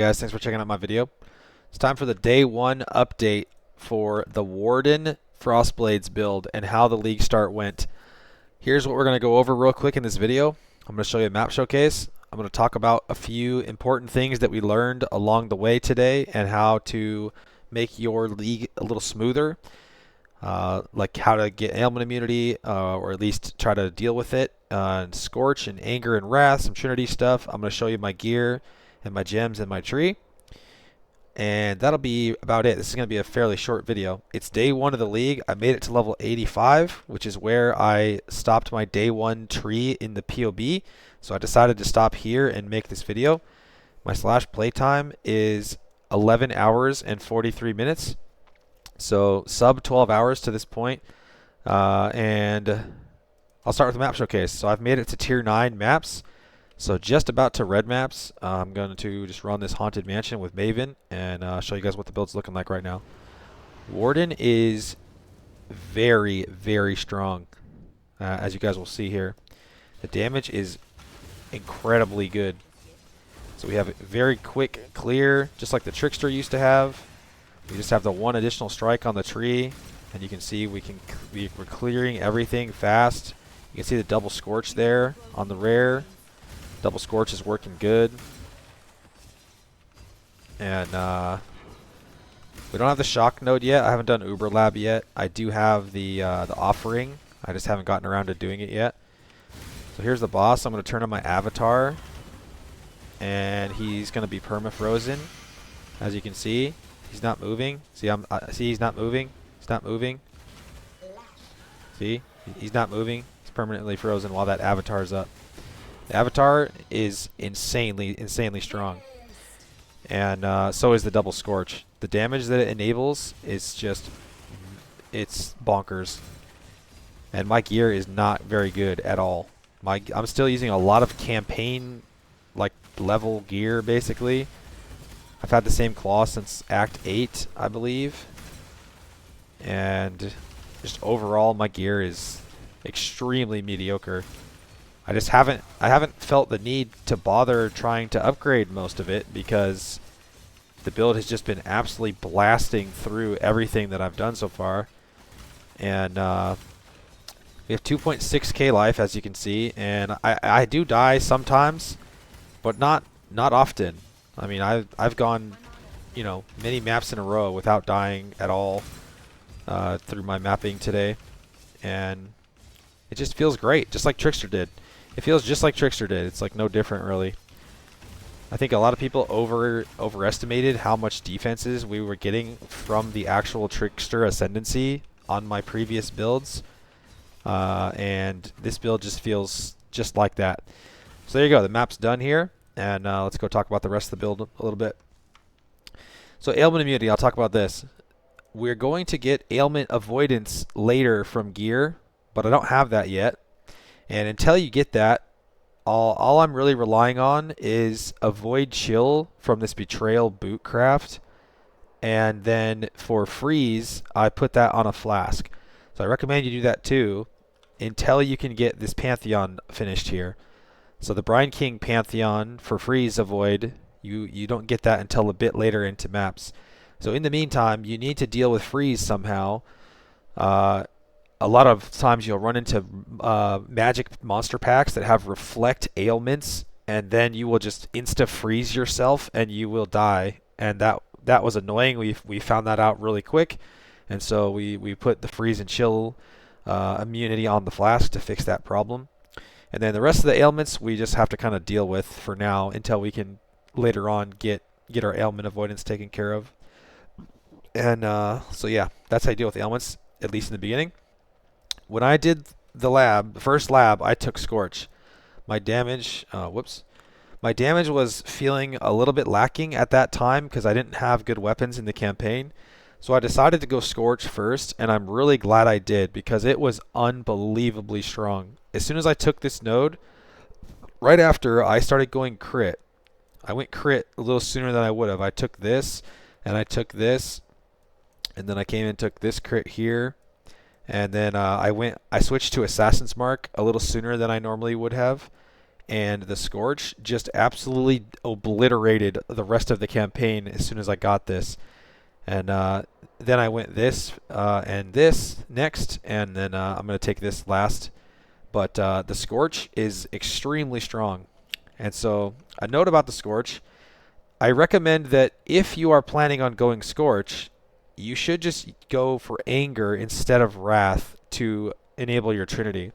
Guys, thanks for checking out my video. It's time for the day one update for the Warden Frostblades build and how the league start went. Here's what we're going to go over real quick in this video. I'm going to show you a map showcase. I'm going to talk about a few important things that we learned along the way today and how to make your league a little smoother. Like how to get ailment immunity, or at least try to deal with it. And Scorch and Anger and Wrath, some Trinity stuff. I'm going to show you my gear and my gems and my tree. And that'll be about it. This is going to be a fairly short video. It's day one of the league. I made it to level 85, which is where I stopped my day one tree in the POB. So I decided to stop here and make this video. My slash playtime is 11 hours and 43 minutes. So sub 12 hours to this point. And I'll start with the map showcase. So I've made it to tier 9 maps. So just about to red maps. I'm going to just run this Haunted Mansion with Maven and show you guys what the build's looking like right now. Warden is very, very strong, as you guys will see here. The damage is incredibly good. So we have it very quick, clear, just like the Trickster used to have. We just have the one additional strike on the tree, and you can see we're clearing everything fast. You can see the double Scorch there on the rare. Double Scorch is working good. And we don't have the shock node yet. I haven't done Uber Lab yet. I do have the offering. I just haven't gotten around to doing it yet. So here's the boss. I'm going to turn on my avatar. And he's going to be perma-frozen. As you can see, he's not moving. See, he's not moving. He's not moving. See? He's not moving. He's permanently frozen while that avatar's up. The avatar is insanely strong, and so is the double Scorch. The damage that it enables is just, it's bonkers. And my gear is not very good at all. I'm still using a lot of campaign, like level gear basically. I've had the same claw since Act 8, I believe, and just overall my gear is extremely mediocre. I haven't felt the need to bother trying to upgrade most of it because the build has just been absolutely blasting through everything that I've done so far. And we have 2.6k life, as you can see, and I do die sometimes, but not often. I mean, I've gone, you know, many maps in a row without dying at all through my mapping today, and it just feels great, just like Trickster did. It feels just like Trickster did. It's like no different, really. I think a lot of people overestimated how much defenses we were getting from the actual Trickster Ascendancy on my previous builds. And this build just feels just like that. So there you go. The map's done here. And let's go talk about the rest of the build a little bit. So ailment immunity, I'll talk about this. We're going to get ailment avoidance later from gear, but I don't have that yet. And until you get that, all I'm really relying on is avoid chill from this betrayal boot craft. And then for freeze, I put that on a flask. So I recommend you do that too until you can get this Pantheon finished here. So the Brine King Pantheon for freeze avoid, you don't get that until a bit later into maps. So in the meantime, you need to deal with freeze somehow. A lot of times you'll run into magic monster packs that have reflect ailments, and then you will just insta-freeze yourself and you will die. And that was annoying. We found that out really quick, and so we put the freeze and chill immunity on the flask to fix that problem. And then the rest of the ailments we just have to kind of deal with for now until we can later on get our ailment avoidance taken care of. And so yeah, that's how you deal with the ailments, at least in the beginning. When I did the first lab, I took Scorch. My damage, my damage was feeling a little bit lacking at that time because I didn't have good weapons in the campaign. So I decided to go Scorch first, and I'm really glad I did because it was unbelievably strong. As soon as I took this node, right after I started going crit. I went crit a little sooner than I would have. I took this, and I took this, and then I came and took this crit here. And then I switched to Assassin's Mark a little sooner than I normally would have. and the Scorch just absolutely obliterated the rest of the campaign as soon as I got this. And then I went this and this next, and then I'm going to take this last. But the Scorch is extremely strong. And so a note about the Scorch, I recommend that if you are planning on going Scorch, you should just go for Anger instead of Wrath to enable your Trinity.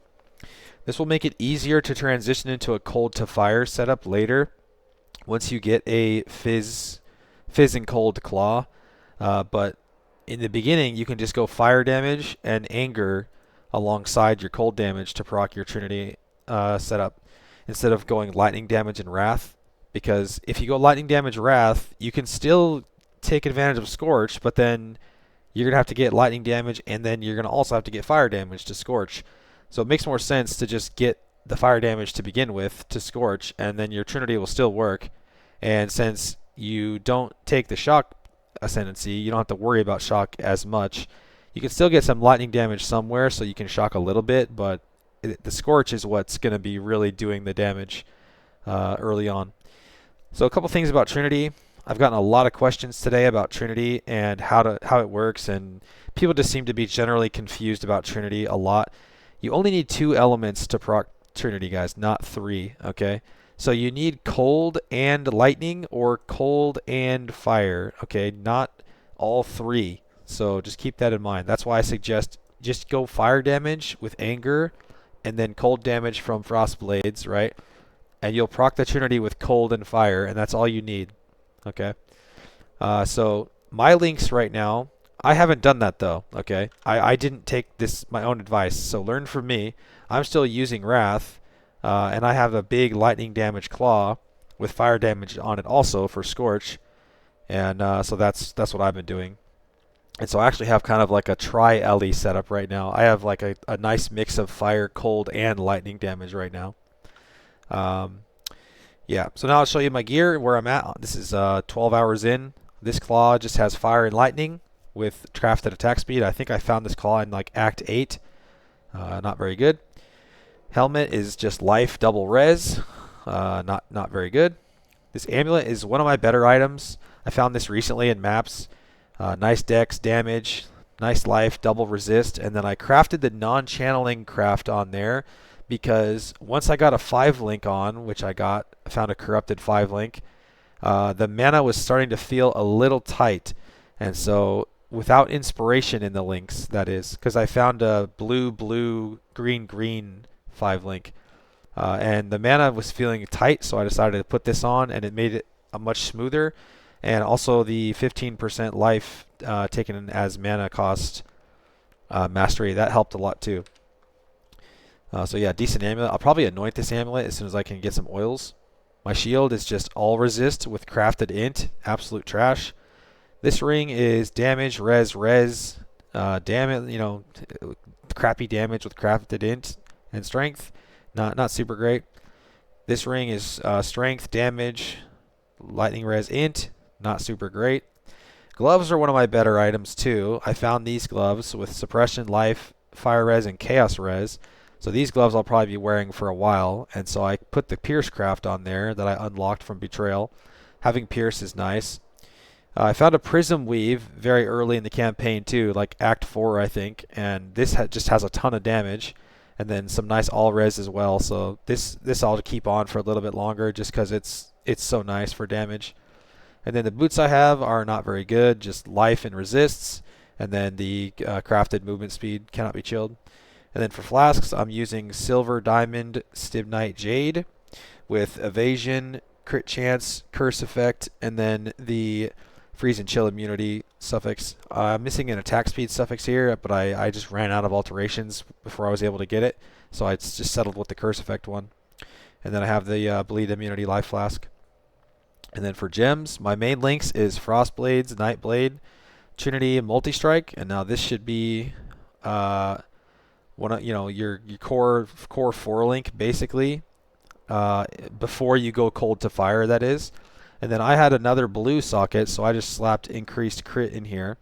This will make it easier to transition into a cold to fire setup later once you get a fizz and cold claw. But in the beginning, you can just go fire damage and Anger alongside your cold damage to proc your Trinity setup instead of going lightning damage and Wrath. Because if you go lightning damage Wrath, you can still take advantage of Scorch, but then you're going to have to get lightning damage, and then you're going to also have to get fire damage to Scorch. So it makes more sense to just get the fire damage to begin with to Scorch, and then your Trinity will still work. And since you don't take the shock ascendancy, you don't have to worry about shock as much. You can still get some lightning damage somewhere, so you can shock a little bit, but the Scorch is what's going to be really doing the damage early on. So a couple things about Trinity. I've gotten a lot of questions today about Trinity and how it works, and people just seem to be generally confused about Trinity a lot. You only need 2 elements to proc Trinity, guys, not 3, okay? So you need cold and lightning or cold and fire, okay? Not all 3. So just keep that in mind. That's why I suggest just go fire damage with Anger and then cold damage from Frost Blades, right? And you'll proc the Trinity with cold and fire, and that's all you need, okay? So my links right now, I haven't done that though, okay? I didn't take this my own advice, so learn from me. I'm still using Wrath, and I have a big lightning damage claw with fire damage on it also for Scorch, and so that's what I've been doing. And so I actually have kind of like a tri-Ellie setup right now. I have like a nice mix of fire, cold, and lightning damage right now. Yeah, so now I'll show you my gear, where I'm at. This is 12 hours in. This claw just has fire and lightning with crafted attack speed. I think I found this claw in like Act 8. Not very good. Helmet is just life double res. Not very good. This amulet is one of my better items. I found this recently in maps. Nice dex damage, nice life, double resist, and then I crafted the non-channeling craft on there because once I got a 5-link on, which I found a corrupted 5-link, the mana was starting to feel a little tight, and so without inspiration in the links, that is, because I found a blue, green 5-link, and the mana was feeling tight, so I decided to put this on, and it made it a much smoother. And also the 15% life taken as mana cost mastery, that helped a lot too. So yeah, decent amulet. I'll probably anoint this amulet as soon as I can get some oils. My shield is just all resist with crafted int, absolute trash. This ring is damage, res, damage, crappy damage with crafted int and strength. Not super great. This ring is strength, damage, lightning res, int. Not super great. Gloves are one of my better items too. I found these gloves with suppression, life, fire res, and chaos res. So these gloves I'll probably be wearing for a while. And so I put the Pierce craft on there that I unlocked from Betrayal. Having Pierce is nice. I found a Prism Weave very early in the campaign too, like Act 4 I think. And this just has a ton of damage. And then some nice all res as well. So this I'll keep on for a little bit longer just because it's so nice for damage. And then the boots I have are not very good, just life and resists. And then the crafted movement speed cannot be chilled. And then for flasks, I'm using silver, diamond, stibnite, jade with evasion, crit chance, curse effect, and then the freeze and chill immunity suffix. I'm missing an attack speed suffix here, but I just ran out of alterations before I was able to get it. So I just settled with the curse effect one. And then I have the bleed immunity life flask. And then for gems, my main links is Frost Blades, Nightblade, Trinity, and Multi-Strike. And now this should be one of your core 4-link basically before you go cold to fire, that is. And then I had another blue socket, so I just slapped increased crit in here.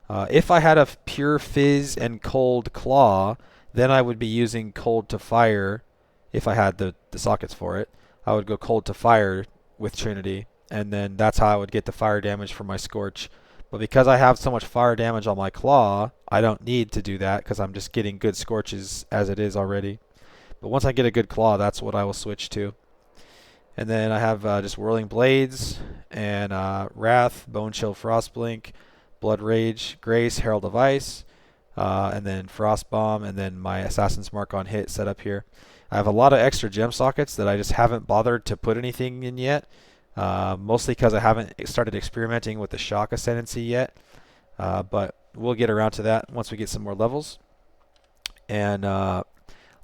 If I had a pure fizz and cold claw, then I would be using cold to fire if I had the sockets for it. I would go cold to fire with Trinity, and then that's how I would get the fire damage for my Scorch. But because I have so much fire damage on my Claw, I don't need to do that because I'm just getting good Scorches as it is already. But once I get a good Claw, that's what I will switch to. And then I have just Whirling Blades and Wrath, Bone Chill, Frostblink, Blood Rage, Grace, Herald of Ice, and then Frost Bomb, and then my Assassin's Mark on hit set up here. I have a lot of extra gem sockets that I just haven't bothered to put anything in yet, mostly because I haven't started experimenting with the Shock Ascendancy yet, but we'll get around to that once we get some more levels. And I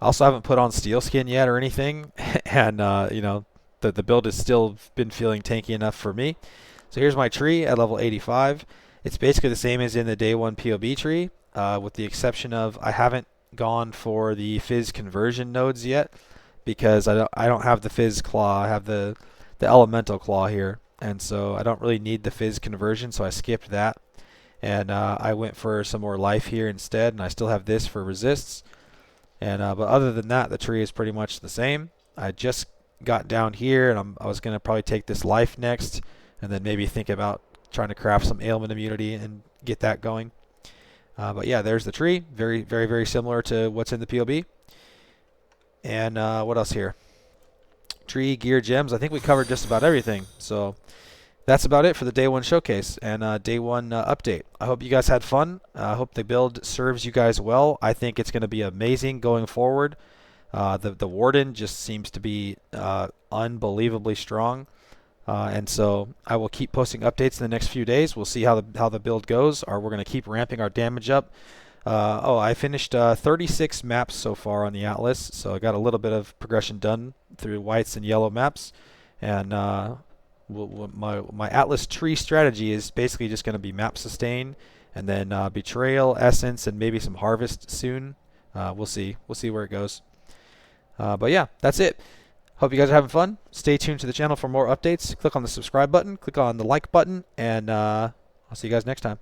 also haven't put on Steel Skin yet or anything, and you know, the build has still been feeling tanky enough for me. So here's my tree at level 85. It's basically the same as in the day 1 POB tree, with the exception of I haven't gone for the Fizz conversion nodes yet because I don't have the Fizz claw. I have the elemental claw here, and so I don't really need the Fizz conversion, so I skipped that. And I went for some more life here instead, and I still have this for resists. And but other than that, the tree is pretty much the same. I just got down here, and I was going to probably take this life next, and then maybe think about trying to craft some ailment immunity and get that going. But yeah, there's the tree. Very, very, very similar to what's in the POB. And what else here? Tree, gear, gems. I think we covered just about everything. So that's about it for the day 1 showcase and day 1 update. I hope you guys had fun. I hope the build serves you guys well. I think it's going to be amazing going forward. The Warden just seems to be unbelievably strong. And so I will keep posting updates in the next few days. We'll see how the build goes, or we're going to keep ramping our damage up. I finished 36 maps so far on the Atlas, so I got a little bit of progression done through whites and yellow maps. And my Atlas tree strategy is basically just going to be map sustain, and then Betrayal, Essence, and maybe some Harvest soon. We'll see. We'll see where it goes. But yeah, that's it. Hope you guys are having fun. Stay tuned to the channel for more updates. Click on the subscribe button, click on the like button, and I'll see you guys next time.